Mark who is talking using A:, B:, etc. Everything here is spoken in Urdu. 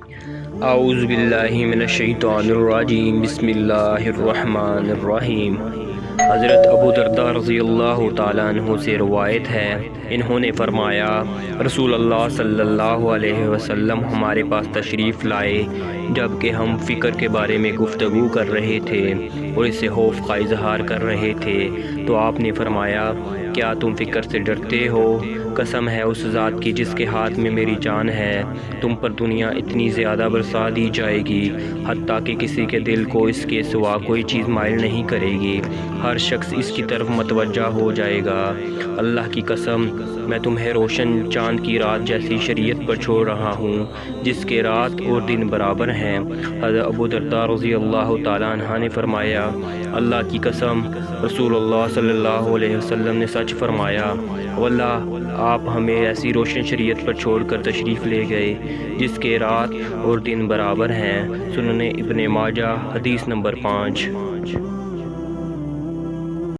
A: اعوذ باللہ من الشیطان الرجیم، بسم اللہ الرحمن الرحیم۔ حضرت ابو درداء رضی اللہ تعالیٰ عنہ سے روایت ہے، انہوں نے فرمایا رسول اللہ صلی اللہ علیہ وسلم ہمارے پاس تشریف لائے جب کہ ہم فکر کے بارے میں گفتگو کر رہے تھے اور اس سے خوف کا اظہار کر رہے تھے، تو آپ نے فرمایا کیا تم فکر سے ڈرتے ہو؟ قسم ہے اس ذات کی جس کے ہاتھ میں میری جان ہے، تم پر دنیا اتنی زیادہ برسا دی جائے گی حتیٰ کہ کسی کے دل کو اس کے سوا کوئی چیز مائل نہیں کرے گی، ہر شخص اس کی طرف متوجہ ہو جائے گا۔ اللہ کی قسم، میں تمہیں روشن چاند کی رات جیسی شریعت پر چھوڑ رہا ہوں جس کے رات اور دن برابر ہیں۔ حضرت ابو درداء رضی اللہ تعالیٰ عنہ نے فرمایا اللہ کی قسم، رسول اللہ صلی اللہ علیہ وسلم نے سچ فرمایا، واللہ آپ ہمیں ایسی روشن شریعت پر چھوڑ کر تشریف لے گئے جس کے رات اور دن برابر ہیں۔ سنن ابن ماجہ، حدیث نمبر 5۔